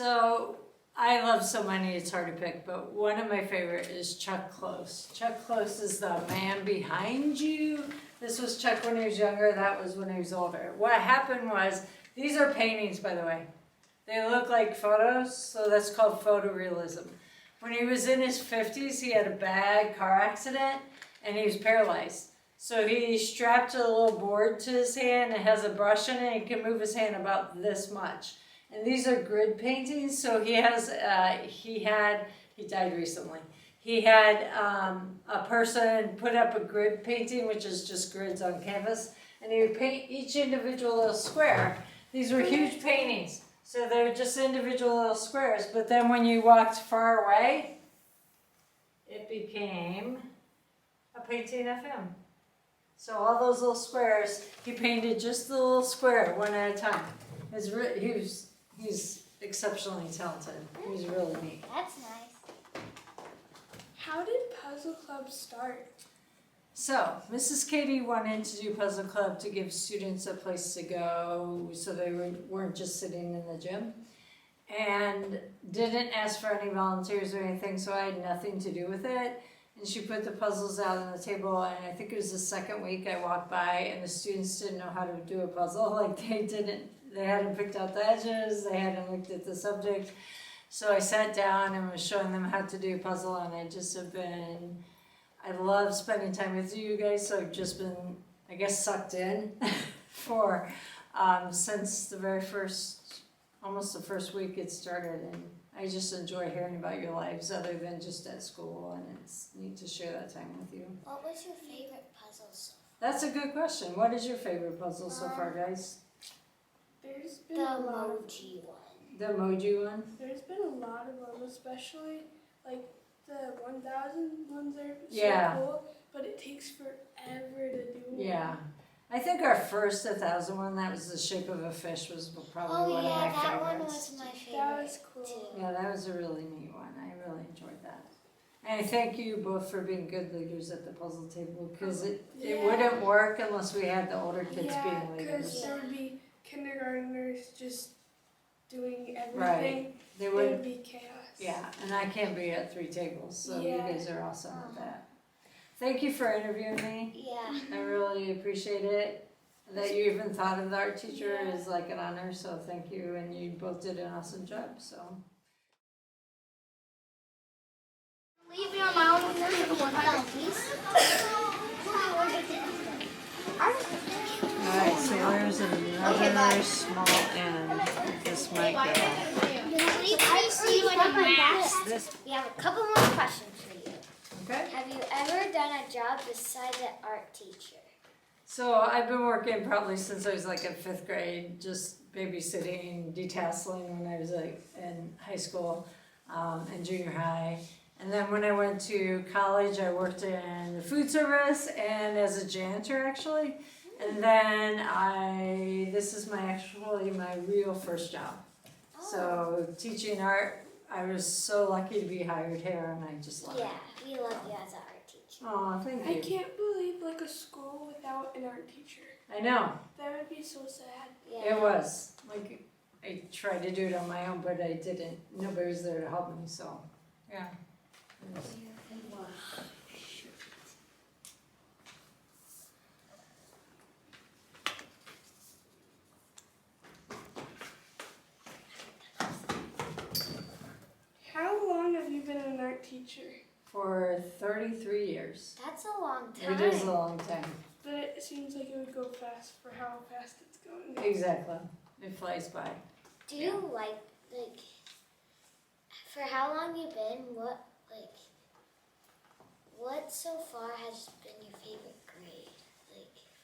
So I love so many, it's hard to pick, but one of my favorite is Chuck Close. Chuck Close is the man behind you. This was Chuck when he was younger, that was when he was older. What happened was, these are paintings, by the way. They look like photos, so that's called photorealism. When he was in his 50s, he had a bad car accident and he was paralyzed. So he strapped a little board to his hand, it has a brush in it, he can move his hand about this much. And these are grid paintings, so he died recently. He had a person put up a grid painting, which is just grids on canvas, and he would paint each individual little square. These were huge paintings, so they were just individual little squares, but then when you walked far away, it became a painting of him. So all those little squares, he painted just the little square one at a time. He's exceptionally talented. He's really neat. That's nice. How did Puzzle Club start? So, Mrs. Katie wanted to do Puzzle Club to give students a place to go so they weren't just sitting in the gym. And didn't ask for any volunteers or anything, so I had nothing to do with it. And she put the puzzles out on the table, and I think it was the second week I walked by and the students didn't know how to do a puzzle. Like they hadn't picked out the edges, they hadn't looked at the subject. So I sat down and was showing them how to do a puzzle, and I love spending time with you guys, so I've just been, I guess, sucked in for, since the very first, almost the first week it started, and I just enjoy hearing about your lives other than just at school, and it's neat to share that time with you. What was your favorite puzzle so That's a good question. What is your favorite puzzle so far, guys? There's been The a lot of, emoji one. The emoji one? there's been a lot of them, especially like the 1,000 ones are Yeah. so cool, but it takes forever to do. Yeah. I think our first 1,000 one, that was the shape of a fish, was probably one of my favorites. that one was my favorite. That was cool. Too. Yeah, that was a really neat one. I really enjoyed that. And I thank you both for being good leaders at the puzzle table, because it Yeah. wouldn't work unless we had the older kids Yeah, being because leaders. there would be kindergartners just doing everything. Right. They It would, would be chaos. yeah, and I can't be at 3 tables, so you Yeah. guys are awesome with that. Thank you for interviewing me. Yeah. I really appreciate it. That you even thought of the art teacher Yeah. is like an honor, so thank you, and you both did an awesome job, so. Leave me on my own please. Alright, so there's another small end of this mic go. I see what a mask. This, We have a couple more questions for you. okay? Have you ever done a job besides an art teacher? So I've been working probably since I was like in 5th grade, just babysitting, detasseling when I was like in high school and junior high. And then when I went to college, I worked in the food service and as a janitor actually. And then this is my real first job. So teaching art, I was so lucky to be hired here and I just love it. Yeah, we love you as an art teacher. Oh, thank I you. can't believe like a school without an art teacher. I know. That would be so sad. Yeah. It was. Like, I tried to do it on my own, but I didn't. Nobody was there to help me, so, yeah. It was- How long have you been an art teacher? For 33 years. That's a long time. It is a long time. But it seems like it would go fast for how fast it's going. Exactly. It flies by. Do you like, for how long you been, what so far has been your favorite grade?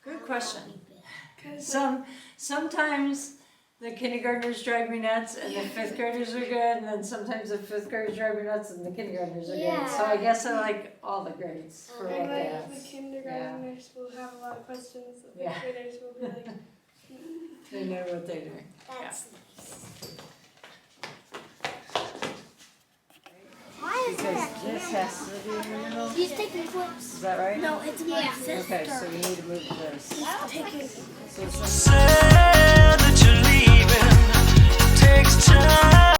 Good how question. long you been? 'Cause Sometimes the kindergartners drive me nuts and the 5th graders are good, and then sometimes the 5th graders drive me nuts and the kindergartners are good. So I guess I like all the grades for Okay. what they like the have. kindergartners will have a lot of questions. The Yeah. fifth graders will be like, They know what they're doing. That's nice. Because this has to be in the middle. He's taking clips. Is that right? no, it's my sister. Okay, so we need to move this. Take it. So it's like